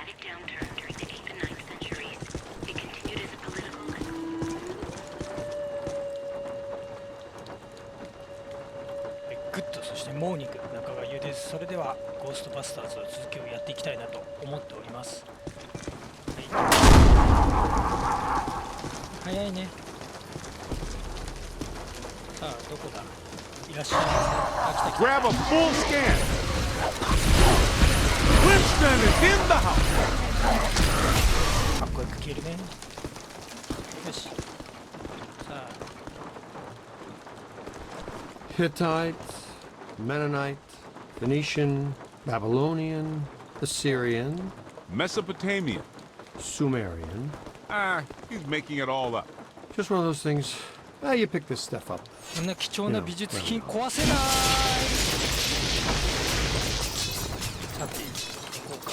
dramatic downturn during the 8th and 9th centuries. It continued as a political and グッド、そしてモーニング、中川優です。それではゴーストバスターズの続きをやっていきたいなと思っております。はい、早いね。さあ、どこだ。いらっしゃいませ。あ、来た来た。 Grab a full scan. Winston is in the house. かっこよく消えるね。よし。さあ。Hittite, Mennonite, Phoenician, Babylonian, Assyrian, Mesopotamian. Sumerian. He's making it all up. Just one of those things. You pick this stuff up. こんな貴重な美術品壊せない。さて行こうか。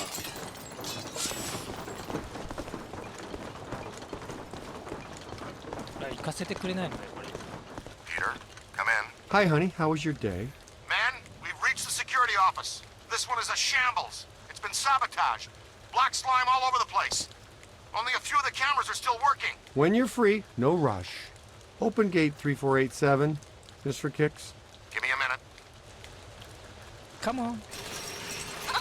行かせてくれないのねこれ。 Peter, come in. Hi, honey. How was your day? Man, we've reached the security office. This one is a shambles. It's been sabotaged. Black slime all over the place. Only a few of the cameras are still working. When you're free, no rush. Open gate 3487. Just for kicks. Give me a minute. Come on. We're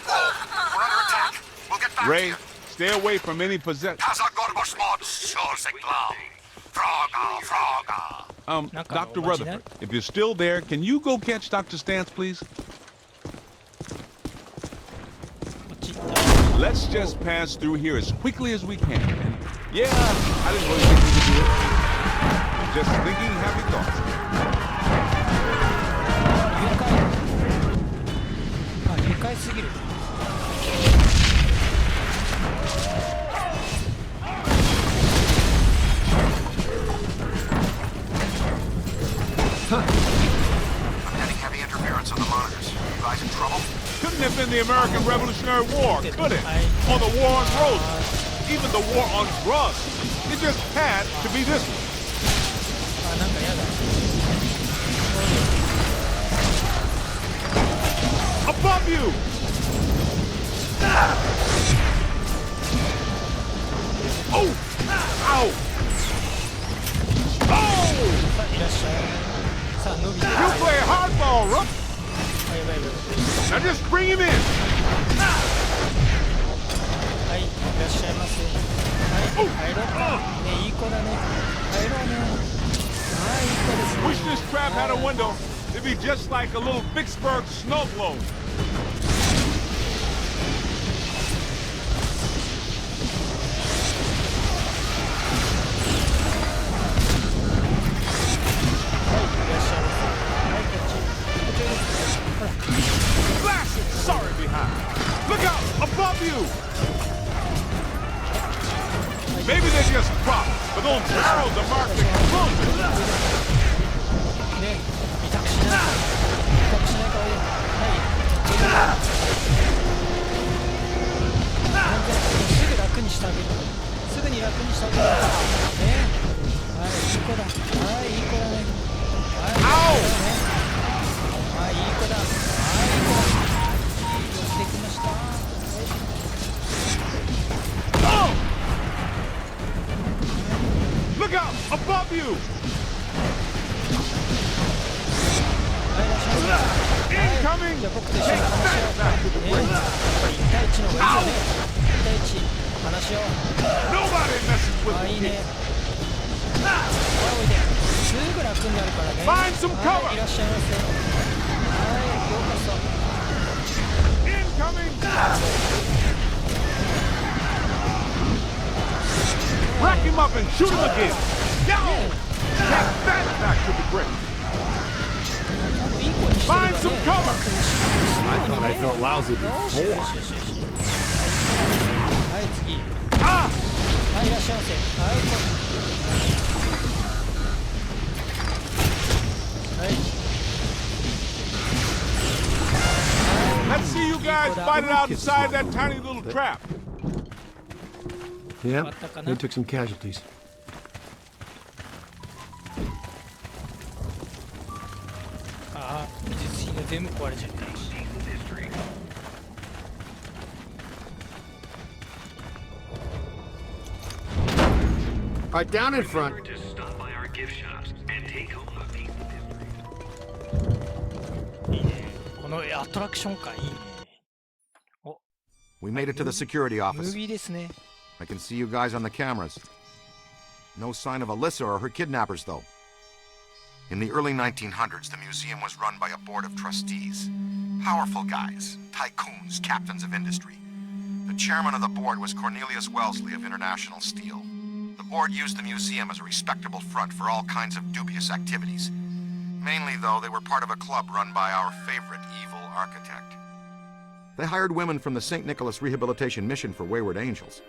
under attack. We'll get back to Ray, you. stay away from any possession. Dr. Rutherford, if you're still there, can you go catch Dr. Stantz, please? Let's just pass through here as quickly as we can. And yeah, I didn't really think we could do it. Just thinking happy thoughts. 愉快すぎる。I'm getting heavy interference on the monitors. You guys in trouble? Couldn't have been the American Revolutionary War, could it? Or the war on roses, even the war on drugs. It just had to be this one. あ、なんかやだ。Above you! Oh! Ow! Oh! さあいらっしゃい。さあ伸びて。 You play hardball, Rook! やばいやばいやばい。 Now just bring him in! はい、いらっしゃいませ。はい、入ろうか。ね、いい子だね。入ろうね。はい、いい子ですね。 Wish this trap had a window. It'd be just like a little Vicksburg snow globe. Blast it! Sorry behind. Look out! Above you! Maybe they're just props, but those barrels are marked explosive. ね、威嚇しないか。威嚇しないか。はい。すぐ楽にしてあげる。すぐに楽にしてあげる。ね。はい、いい子だ。はい、いい子だね。はい、いい子だね。はい、いい子だ。はい、いい子だ。よくできました。Oh! Look out! Above you! はい、いらっしゃいませ。 Incoming! じゃあ僕と一緒に話し合おうか。ね、1対1の方がいいよね。1対1話し合おう。 Nobody messes with あ、いい me. ね。おいで。すぐ楽になるからね。 Find some cover. はい、いらっしゃいませ。はい、ようこそ。 Incoming! Rack him up and shoot him again! Down! Take that back to the brick! いい子にしてるからね。 Find some cover! I thought I felt lousy よしよ before. しよしよし。はい、次。 Ah! はい、いらっしゃいませ。はい、はい。 Let's see you guys fight it out inside that tiny little trap. Yeah, they took some casualties. ああ、美術品が全部壊れちゃった。Right, down in front. Remember to stop by our gift shops and take home a piece of history. いいね。このアトラクション感いいね。お、 We made it to the security ムー office. ビーですね。 I can see you guys on the cameras. No sign of Alyssa or her kidnappers, though. In the early 1900s, the museum was run by a board of trustees. Powerful guys, tycoons, captains of industry. The chairman of the board was Cornelius Wellesley of International Steel. The board used the museum as a respectable front for all kinds of dubious activities. Mainly, though, they were part of a club run by our favorite evil architect. They hired women from the St. Nicholas Rehabilitation Mission for Wayward Angels.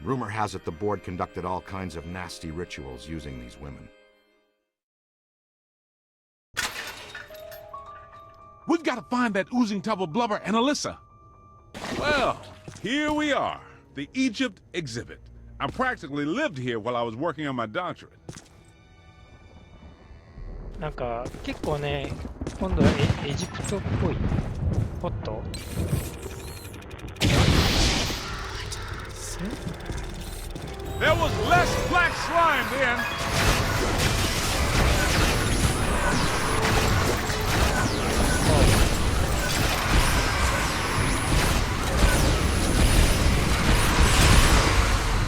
Rumor has it the board conducted all kinds of nasty rituals using these women. We've got to find that oozing tub of blubber and Alyssa. Well, here we are, the Egypt exhibit. I practically lived here while I was working on my doctorate. なんか結構ね、今度はエジプトっぽい。ホット。There was less black slime then.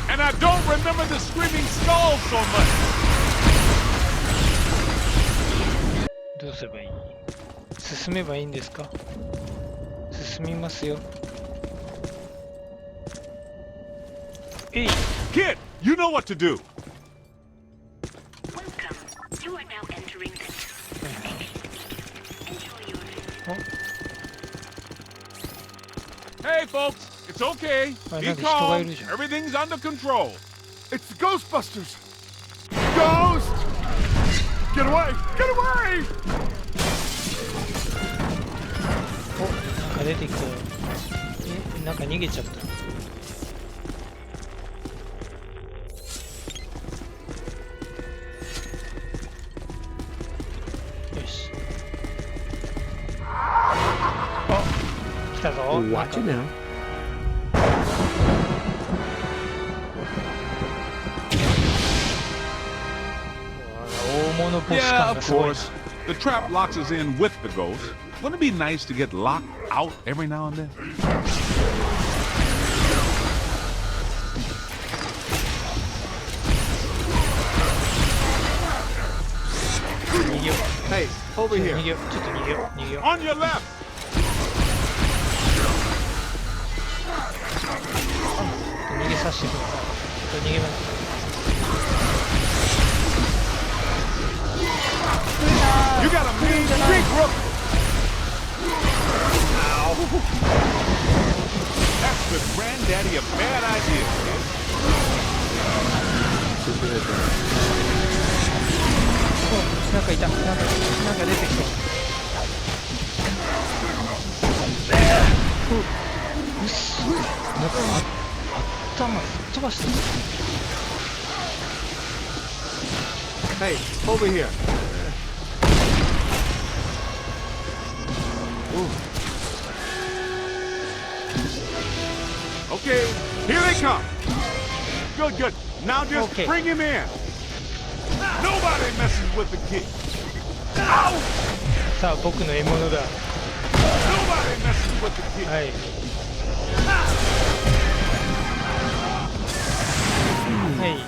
And I don't remember the screaming skulls so much. どうすればいい？進めばいいんですか？進みますよ。えい。 Kid, you know what to do. Welcome. You are now entering the Enjoy your visit. Hey, folks, it's okay. I Be know, there's calm. still illusion. Everything's under control. It's the Ghostbusters! Ghost! Get away! Get away! お、なんか出てきたよ。え、なんか逃げちゃった。よし。あ、来たぞ。 Watch it now. 大物ボス Yeah, 感 of がすごいな。 course. The trap locks us in with the ghost. Wouldn't it be nice to get locked out every now and then? 逃げよう。 Hey, over 逃 here. げよう。ちょっと逃げよう。逃げよう。 On your left. 逃げさせてください。ちょっと逃げます。 You got a mean streak, Rook. Ow. That's the granddaddy of bad ideas, kid. なんかいた。なんか出てきた。うっそ。なんか頭吹っ飛ばしてる。 Hey, over here. Okay, here they come. Good, good. Now just Okay. bring him in. Nobody messes with the kid. Ow! さあ、僕の獲物だ。 Nobody messes with the kid. はい。はい。ありが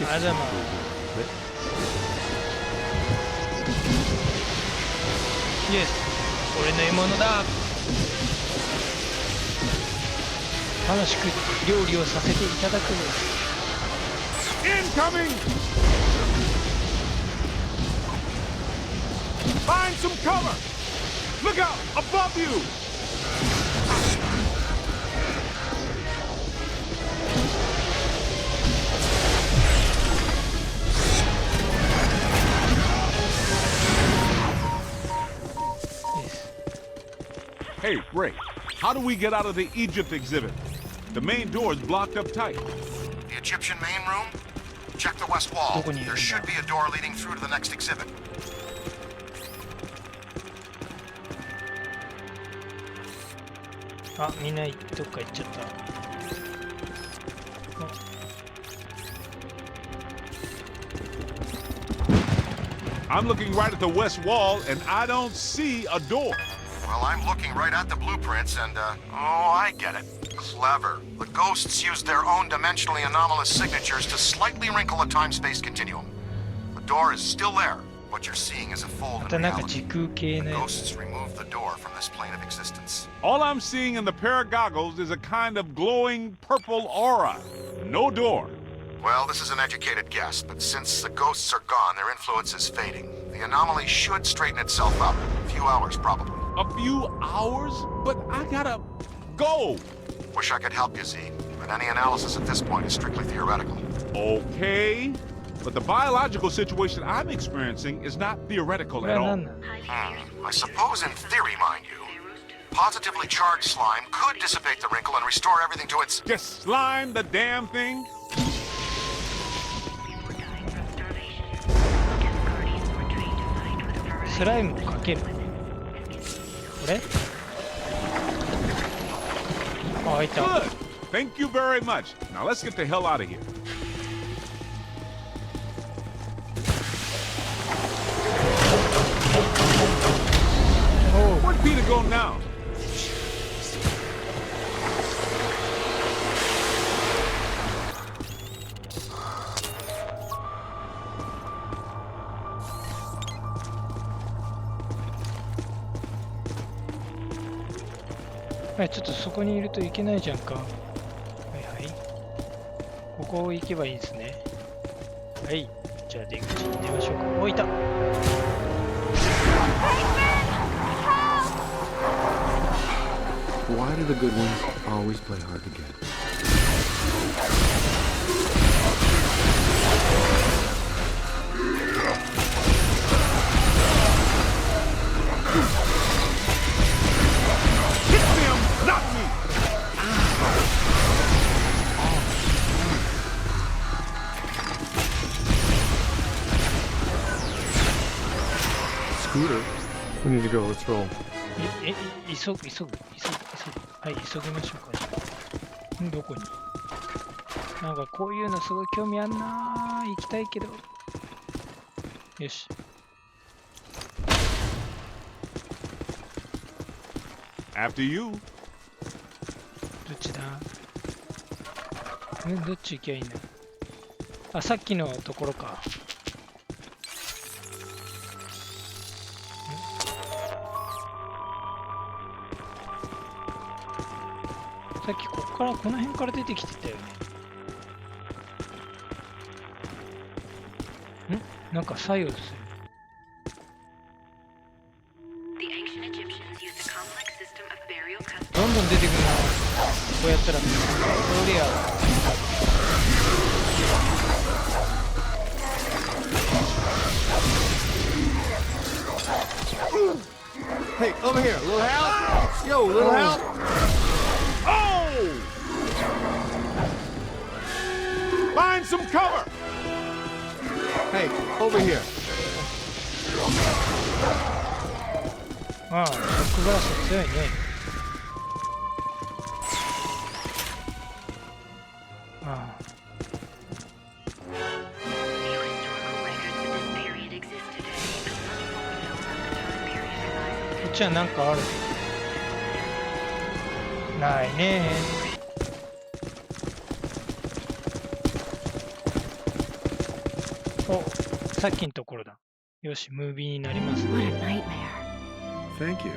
とうございます。イエス、俺の獲物だ。楽しく料理をさせていただく。 Incoming! Find some cover! Look out! Above you! Hey, Ray, how do we get out of the Egypt exhibit? The main door is blocked up tight. The Egyptian main room? Check the west wall. There should be a door leading through to the next exhibit. あ、みんなどっか行っちゃった。I'm looking right at the west wall, and I don't see a door. Well, I'm looking right at the blueprints, and, oh, I get it. Clever. The ghosts used their own dimensionally anomalous signatures to slightly wrinkle a time-space continuum. The door is still there. What you're seeing is a fold ま in たなんか reality. 時空系 The ね。 ghosts removed the door from this plane of existence. All I'm seeing in the pair of goggles is a kind of glowing purple aura. No door. Well, this is an educated guess, but since the ghosts are gone, their influence is fading. The anomaly should straighten itself up. A few hours, probably. A few hours? But I gotta go. Wish I could help you, Z, but any analysis at this point is strictly theoretical. Okay. But the biological situation I'm experiencing is not theoretical これ at は all. 何なの？ I suppose in theory, mind you, positively charged slime could dissipate the wrinkle and restore everything to its... Just slime the damn thing? People were dying from starvation. Guest guardians were trained to fight with a variety スライムをかける。これ？あ、開いた。 Good. Thank you very much. Now let's get the hell out of here. Where'd Peter go now? はい、ちょっとそこにいるといけないじゃんか。はいはい。ここ行けばいいですね。はい。じゃあ出口に出ましょうか。お、いた。 Why do the good ones always play hard to get? Hit them, not me. Scooter. We need to go. Let's roll. 急ぐ。はい、急ぎましょうか。どこに？なんかこういうのすごい興味あんな。行きたいけど。よし。 After you. どっちだ？どっち行きゃいいんだ？あ、さっきのところか。さっきこの辺から出てきてたよね。なんか作用する。 The ancient Egyptians used a complex system of burial customs. どんどん出てくるな。こうやったら。そりゃ。 Hey, over here. Little help? Yo, little help? Oh! Find some cover. Hey, over here. ああ、ショックガラス強いね。ああ。 Few historical records of this period exist today, and much of what we know about the time period relies on こっちはなんかある？ないね。お、さっきのところだ。よし、ムービーになりますね。 Thank you.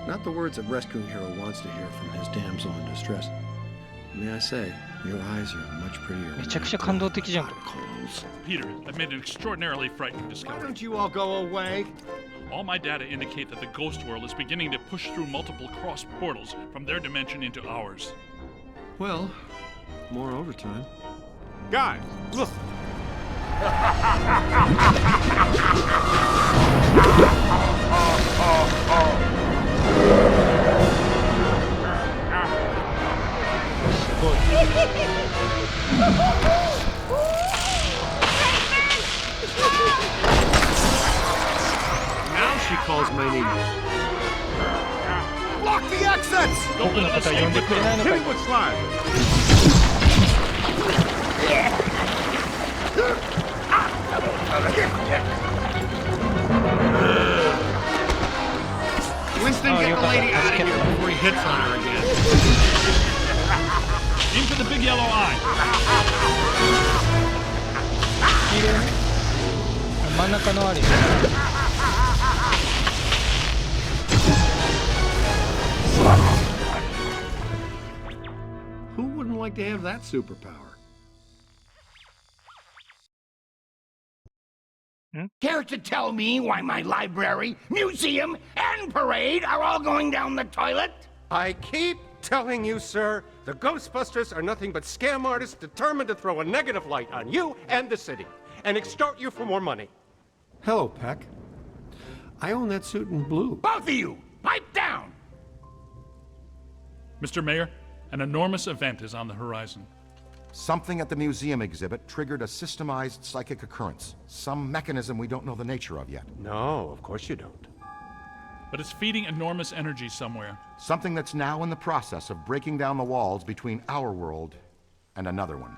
Not the words a rescuing hero wants to hear from his damsel in distress. May I say, your eyes are much prettier. めちゃくちゃ感動的じゃん。 Peter, I've made an extraordinarily frightening Why discovery. don't you all go away? All my data indicate that the ghost world is beginning to push through multiple cross portals from their dimension into ours. Well, more overtime. Guys, look. Now she calls my name. Block the exits! 僕のことは呼んでくれないの Hit かい him with slime. yellow eye. 黄色いね。真ん中のあれ。 Who wouldn't like to have that superpower? Care to tell me why my library, museum, and parade are all going down the toilet? I keep telling you, sir, the Ghostbusters are nothing but scam artists determined to throw a negative light on you and the city and extort you for more money. Hello, Peck. I own that suit in blue. Both of you, pipe down! Mr. Mayor, an enormous event is on the horizon. Something at the museum exhibit triggered a systemized psychic occurrence. Some mechanism we don't know the nature of yet. No, of course you don't. But it's feeding enormous energy somewhere. Something that's now in the process of breaking down the walls between our world and another one.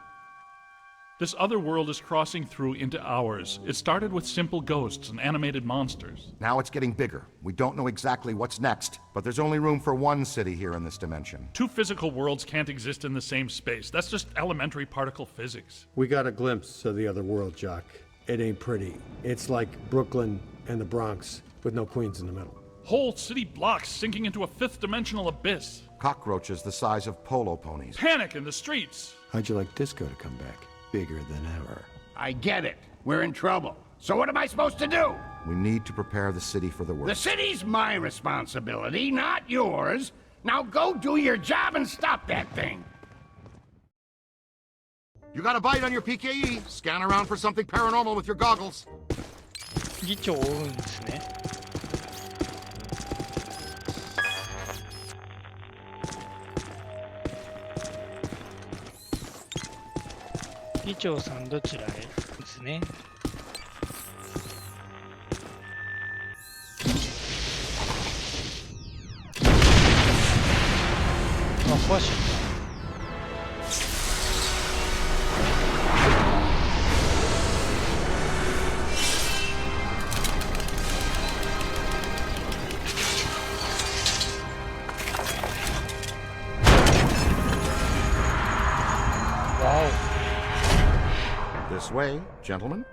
This other world is crossing through into ours. It started with simple ghosts and animated monsters. Now it's getting bigger. We don't know exactly what's next, but there's only room for one city here in this dimension. Two physical worlds can't exist in the same space. That's just elementary particle physics. We got a glimpse of the other world, Jock. It ain't pretty. It's like Brooklyn and the Bronx, with no queens in the middle. Whole city blocks sinking into a fifth dimensional abyss. Cockroaches the size of polo ponies. Panic in the streets. How'd you like disco to come back? Bigger than ever. I get it. We're in trouble. So what am I supposed to do? We need to prepare the city for the The worst. city's my responsibility, not yours. Now go do your job and stop that thing. You got a bite on your PKE? Scan around for something paranormal with your goggles. 議長を追うんですね。議長さんどちらへですね。あ、壊しちゃった。This way, gentlemen.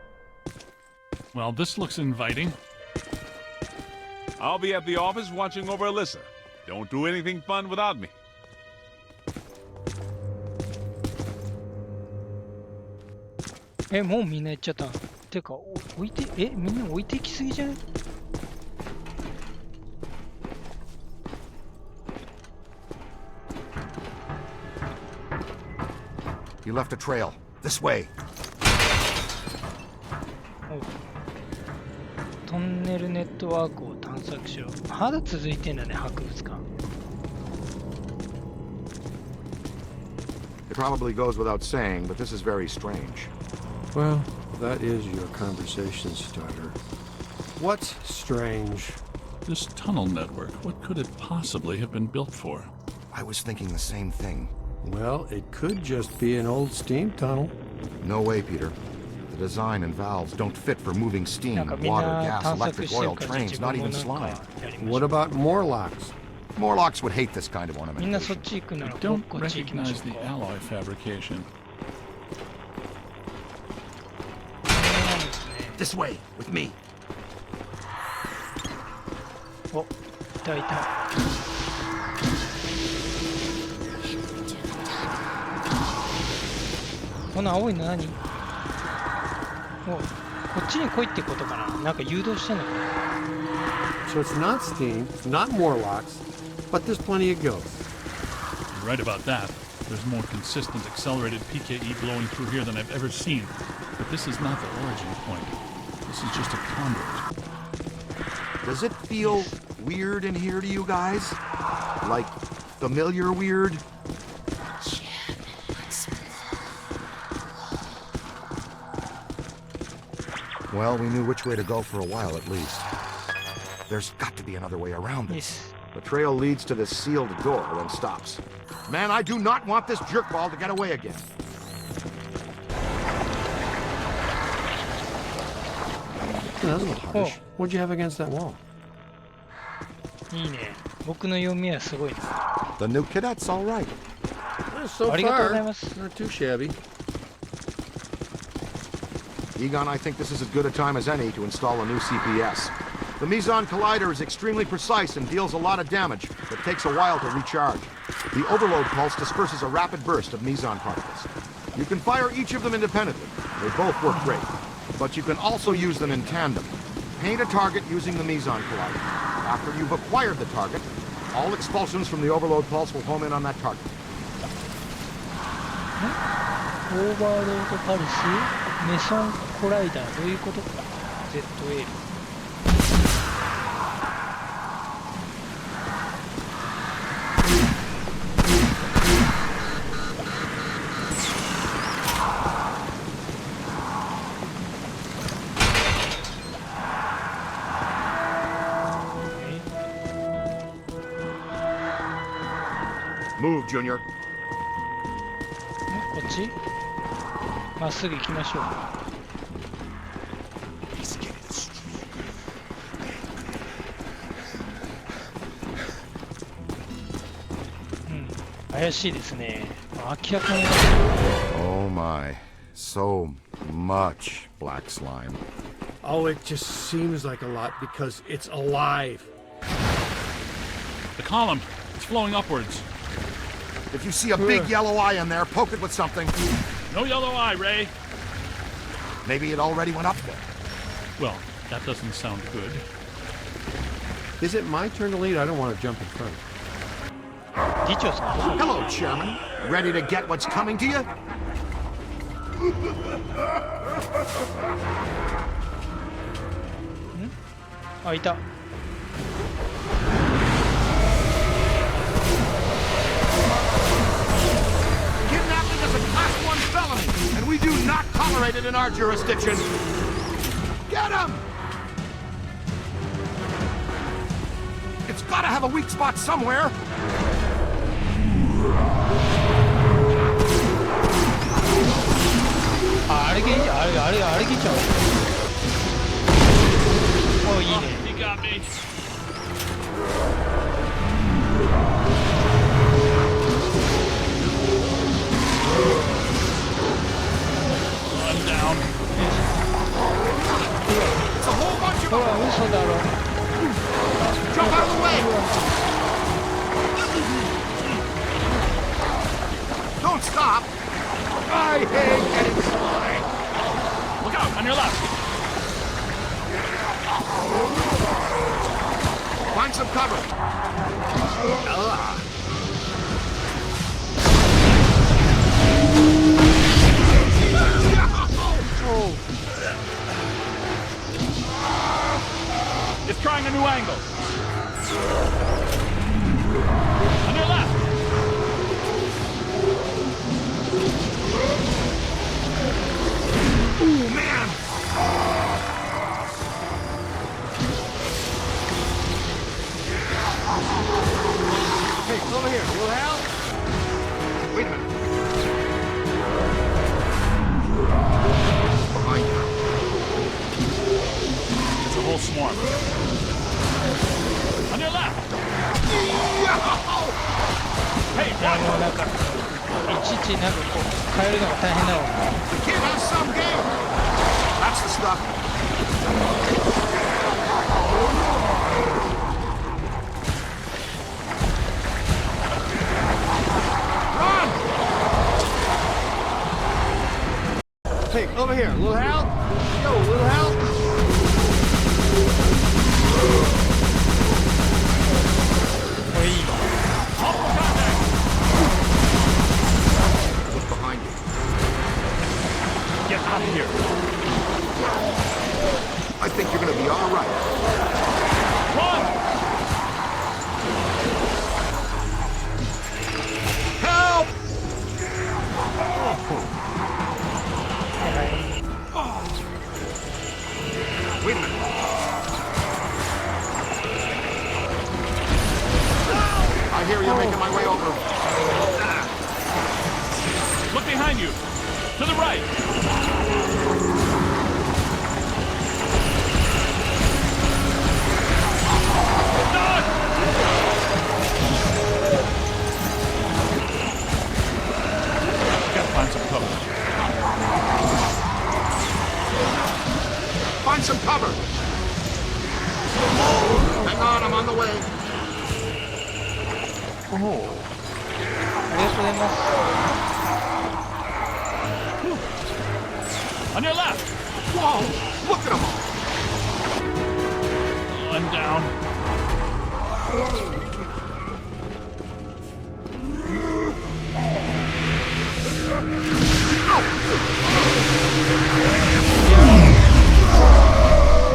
Well, this looks inviting. I'll be at the office watching over Alyssa. Don't do anything fun without me. もうみんな行っちゃった。てか、置いて、みんな置いてきすぎじゃない？ You left a trail. This way. トンネルネットワークを探索しよう。まだ続いてんだね、博物館。 It probably goes without saying, but this is very strange. Well, that is your conversation starter. What's strange? This tunnel network, what could it possibly have been built for? I was thinking the same thing. Well, it could just be an old steam tunnel. No way, Peter. The design and valves don't fit for moving steam, なんかみん water, な gas, 探索 electric, してる oil, から trains, 自 not 分も even なん slime. かやりましょ What う。 about Morlocks? Morlocks would hate this kind of みんなそ ornamentation. っち行くなら I 僕 don't こっち行きましょ recognize う the か。 alloy fabrication. This way, with me. お、いたいた。この青いの何？お、こっちに来いってことかな。なんか誘導してんのかな。 So it's not steam, not Morlocks, but there's plenty of ghosts. You're right about that. There's more consistent accelerated PKE blowing through here than I've ever seen. But this is not the origin point. This is just a conduit. Does it feel weird in here to you guys? Like familiar weird? Well, we knew which way to go for a while at least. There's got to be another way around this. Yes. The trail leads to this sealed door, then stops. Man, I do not want this jerkball to get away again. That's a little harsh. What'd you have against that wall? いいね。僕の読みはすごいな。 The new cadet's all right. So ありがとうご far, ざいます。 not too shabby. Egon, I think this is as good a time as any to install a new CPS. The Meson Collider is extremely precise and deals a lot of damage, but takes a while to recharge. The overload pulse disperses a rapid burst of Meson particles. You can fire each of them independently. They both work great. But you can also use them in tandem. Paint a target using the Meson Collider. After you've acquired the target, all expulsions from the overload pulse will home in on that target. オーバーロードパルス、メソンコライダー、どういうことか。ZL。Move, Junior. こっちまっすぐ行きましょう。怪しいですね。明らかに。Oh my. So much black slime. Oh, it just seems like a lot because it's alive. The column, it's flowing upwards. If you see a big yellow eye in there, poke it with something. No yellow eye, Ray. Maybe it already went up there. Well, that doesn't sound good. Is it my turn to lead? I don't want to jump in front. 議長さん。 Hello, Chairman. Ready to get what's coming to you? あ、いた。Kidnapping is a Class 1 felony, and we do not tolerate it in our jurisdiction. Get him! It's gotta have a weak spot somewhere. あ、あれ議長。お、いいね。He got me. I'm down. It's a whole bunch of ほら、嘘だろ。 Jump out of the way! Don't stop! I hate getting slime! Look out, on your left. Find some cover. It's trying a new angle. On your left. Ooh, man! Hey, over here. You help? Wait a minute. Behind you. It's a whole swarm. On your left. Hey, いや、もうなんか、いちいちなんかこう、変えるのが大変だわ。 The kid has some game. That's the stuff. Run! Hey, over here. Little help? Yo, little help? これいい。 Look behind you. get out of here. I think you're gonna be all right. Run! Help! Wait a minute. I hear you making my way over. Look behind you. To the right. some cover. Hang on, I'm on the way. おお、ありがとうございます。 On your left! Whoa, look at them all. I'm down.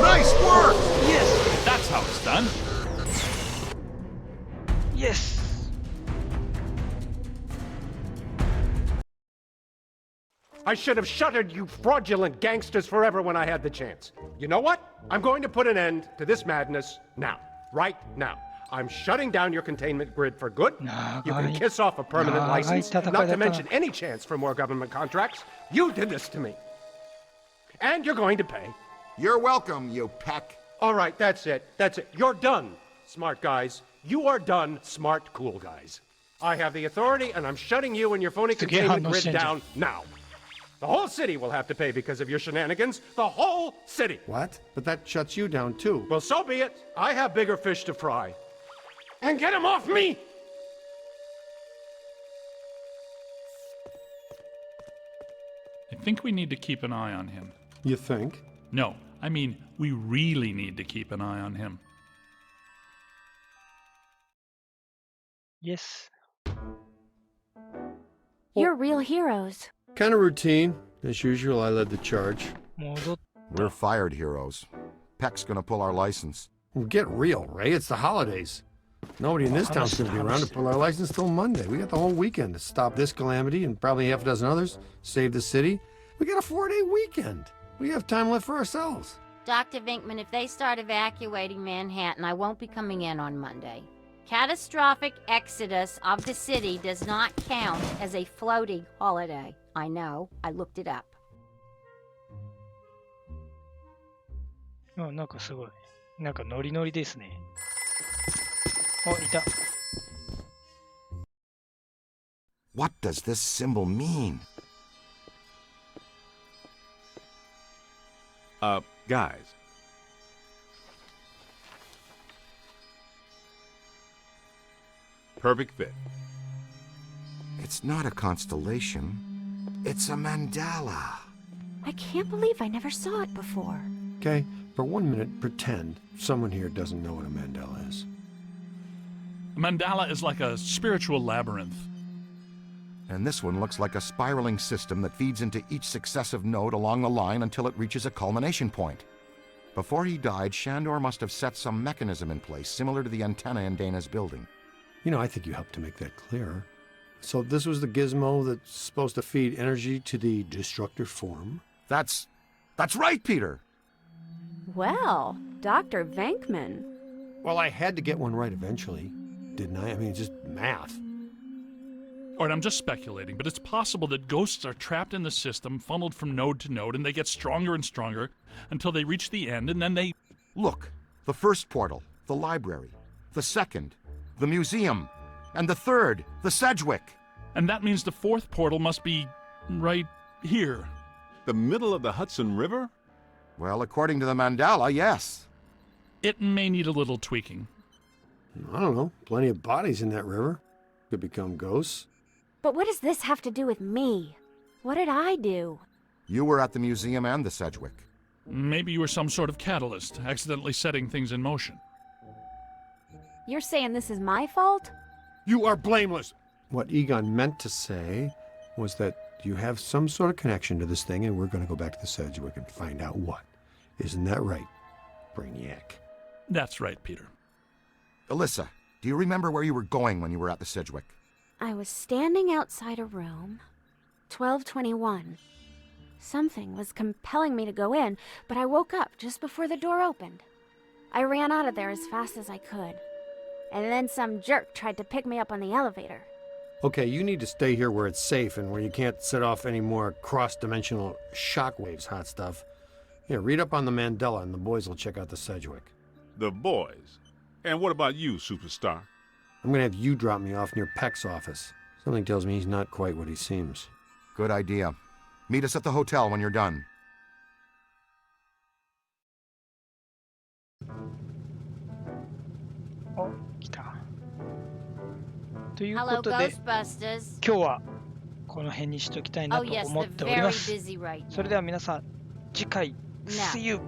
Nice work! Yes! That's how it's done. Yes! I should have shuttered you fraudulent gangsters forever when I had the chance. You know what? I'm going to put an end to this madness now. Right now. I'm shutting down your containment grid for good. You can kiss off a permanent license, not to mention any chance for more government contracts. You did this to me. And you're going to pay. You're welcome, you peck. All right, that's it. That's it. You're done, smart guys. You are done, smart, cool guys. I have the authority, and I'm shutting you and your phony containment grid down now. The whole city will have to pay because of your shenanigans. The whole city. What? But that shuts you down, too. Well, so be it. I have bigger fish to fry. And get him off me! I think we need to keep an eye on him. You think? No, I mean, we really need to keep an eye on him. Yes. You're real heroes. Kind of routine. As usual, I led the charge. 戻っ We're fired heroes. Peck's gonna pull our license. Well, get real, Ray. It's the holidays. Nobody in this town's gonna be around to pull our license till Monday. We got the whole weekend to stop this calamity and probably half a dozen others, save the city. We got a 4-day weekend. We have time left for ourselves. Dr. Vinkman, if they start evacuating Manhattan, I won't be coming in on Monday. Catastrophic exodus of the city does not count as a floating holiday. I know. I looked it up. あ、なんかすごい。なんかノリノリですね。お、いた。What does this symbol mean? Guys. Perfect fit. It's not a constellation. It's a mandala. I can't believe I never saw it before. Okay, for 1 minute, pretend someone here doesn't know what a mandala is. A mandala is like a spiritual labyrinth. And this one looks like a spiraling system that feeds into each successive node along the line until it reaches a culmination point. Before he died, Shandor must have set some mechanism in place similar to the antenna in Dana's building. You know, I think you helped to make that clearer. So this was the gizmo that's supposed to feed energy to the destructor form? That's right, Peter! Well, Dr. Venkman. Well, I had to get one right eventually, didn't I? I mean, just math. All right, I'm just speculating, but it's possible that ghosts are trapped in the system, funneled from node to node, and they get stronger and stronger until they reach the end, and then they... Look, the first portal, the library. The second, the museum. And the third, the Sedgwick. And that means the fourth portal must be right here. The middle of the Hudson River? Well, according to the mandala, yes. It may need a little tweaking. I don't know. Plenty of bodies in that river. Could become ghosts. But what does this have to do with me? What did I do? You were at the museum and the Sedgwick. Maybe you were some sort of catalyst, accidentally setting things in motion. You're saying this is my fault? You are blameless. What Egon meant to say was that you have some sort of connection to this thing, and we're going to go back to the Sedgwick and find out what. Isn't that right, Brainiac? That's right, Peter. Alyssa, do you remember where you were going when you were at the Sedgwick? I was standing outside a room, 1221. Something was compelling me to go in, but I woke up just before the door opened. I ran out of there as fast as I could. And then some jerk tried to pick me up on the elevator. Okay, you need to stay here where it's safe and where you can't set off any more cross-dimensional shockwaves, hot stuff. Here, read up on the Mandela and the boys will check out the Sedgwick. The boys? And what about you, superstar? I'm gonna have you drop me off near Peck's office. Something tells me he's not quite what he seems. Good idea. Meet us at the hotel when you're done. というこ Hello, とで Ghostbusters. 今日はこの辺にしときたいな Oh と yes, 思っ they're ており very ます。 busy right それ now. では皆さん次回 Now, See you